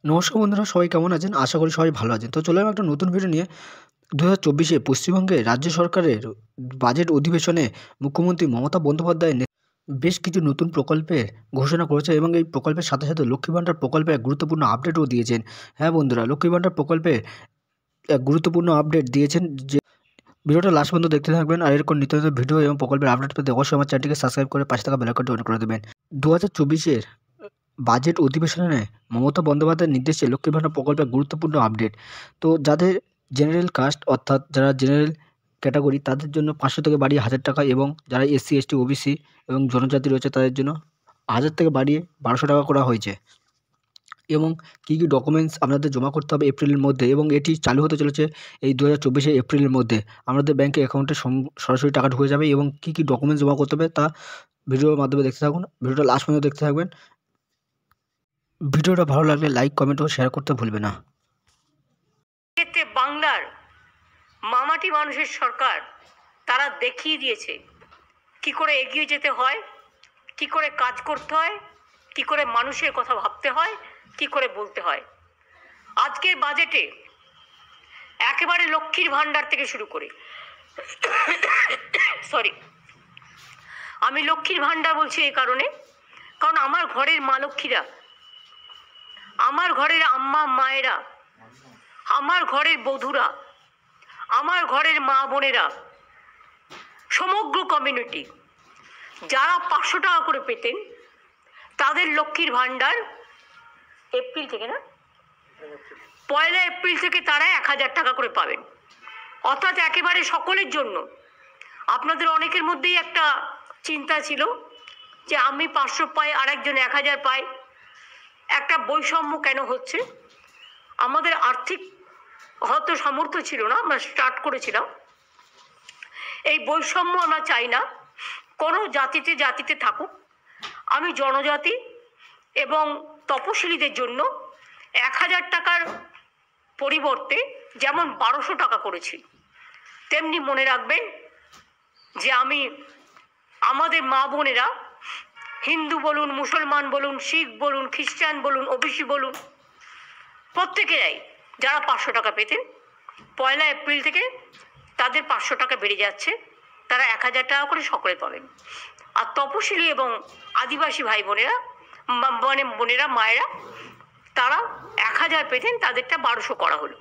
নমস্কার বন্ধুরা, সবাই কেমন আছেন? আশা করি সবাই ভালো আছেন। তো চলে এলাম একটা নতুন ভিডিও নিয়ে। 2024-এ পশ্চিমবঙ্গে রাজ্য সরকারের বাজেট অধিবেশনে মুখ্যমন্ত্রী মমতা বন্দ্যোপাধ্যায় বেশ কিছু নতুন প্রকল্পের ঘোষণা করেছে এবং এই প্রকল্পের সাথে সাথে লক্ষ্মী ভাণ্ডার প্রকল্পের গুরুত্বপূর্ণ আপডেটও দিয়েছেন। হ্যাঁ বন্ধুরা, লক্ষ্মী ভাণ্ডার প্রকল্পে এক গুরুত্বপূর্ণ আপডেট দিয়েছেন। যে ভিডিওটা লাস্ট পর্যন্ত দেখতে থাকবেন, আর এরকম নিত্য নতুন ভিডিও এবং প্রকল্পের আপডেট পেতে অবশ্যই আমার চ্যানেলটিকে সাবস্ক্রাইব করে পাশে থাকা বেল আইকনটি অন করে দেবেন। 2024-এর বাজেট অধিবেশনে মমতা বন্দ্যোপাধ্যায়ের নির্দেশে লক্ষ্মী ভাণ্ডার প্রকল্পের গুরুত্বপূর্ণ আপডেট। তো যাদের জেনারেল কাস্ট, অর্থাৎ যারা জেনারেল ক্যাটাগরি, তাদের জন্য 500 থেকে বাড়িয়ে 1000 টাকা, এবং যারা এসসি এসটি ওবিসি এবং জনজাতি রয়েছে তাদের জন্য 1000 থেকে বাড়িয়ে 1200 টাকা করা হয়েছে। এবং কী কী ডকুমেন্টস আপনাদের জমা করতে হবে এপ্রিলের মধ্যে, এবং এটি চালু হতে চলেছে এই 2024 এপ্রিলের মধ্যে। আপনাদের ব্যাঙ্কে অ্যাকাউন্টে সরাসরি টাকা ঢুকে যাবে, এবং কী কী ডকুমেন্টস জমা করতে হবে তা ভিডিওর মাধ্যমে দেখতে থাকুন। ভিডিওটা লাস্ট পর্যন্ত দেখতে থাকবেন। ভিডিওটা ভালো লাগলে লাইক, কমেন্ট ও শেয়ার করতে ভুলবে না। ক্ষেত্রে বাংলার মামাটি মানুষের সরকার তারা দেখিয়ে দিয়েছে কি করে এগিয়ে যেতে হয়, কি করে কাজ করতে হয়, কি করে মানুষের কথা ভাবতে হয়, কি করে বলতে হয়। আজকের বাজেটে একেবারে লক্ষ্মীর ভাণ্ডার থেকে শুরু করে আমি লক্ষ্মীর ভাণ্ডার বলছি এই কারণ আমার ঘরের মা লক্ষ্মীরা, আমার ঘরের আম্মা মায়েরা, আমার ঘরের বধূরা, আমার ঘরের মা বোনেরা, সমগ্র কমিউনিটি যারা 500 টাকা করে পেতেন, তাদের লক্ষ্মীর ভাণ্ডার এপ্রিল থেকে, না 1 এপ্রিল থেকে তারা 1000 টাকা করে পাবেন। অর্থাৎ একেবারে সকলের জন্য। আপনাদের অনেকের মধ্যেই একটা চিন্তা ছিল যে আমি 500 পাই, আরেকজন 1000 পাই, একটা বৈষম্য কেন হচ্ছে। আমাদের আর্থিক হয়তো সামর্থ্য ছিল না, আমরা স্টার্ট করেছিলাম। এই বৈষম্য আমরা চাই না, কোনো জাতিতে থাকুক। আমি জনজাতি এবং তপশিলীদের জন্য 1000 টাকার পরিবর্তে যেমন 1200 টাকা করেছি, তেমনি মনে রাখবেন যে আমাদের মা বোনেরা, হিন্দু বলুন, মুসলমান বলুন, শিখ বলুন, খ্রিস্টান বলুন, ওবিসি বলুন, প্রত্যেকেরাই যারা 500 টাকা পেতেন, 1 এপ্রিল থেকে তাদের 500 টাকা বেড়ে যাচ্ছে, তারা 1000 টাকা করে সকলে পাবেন। আর তপশিলি এবং আদিবাসী ভাই বোনেরা, বোনেরা, মায়েরা, তারা 1000 পেতেন, তাদেরটা 1200 করা হলো।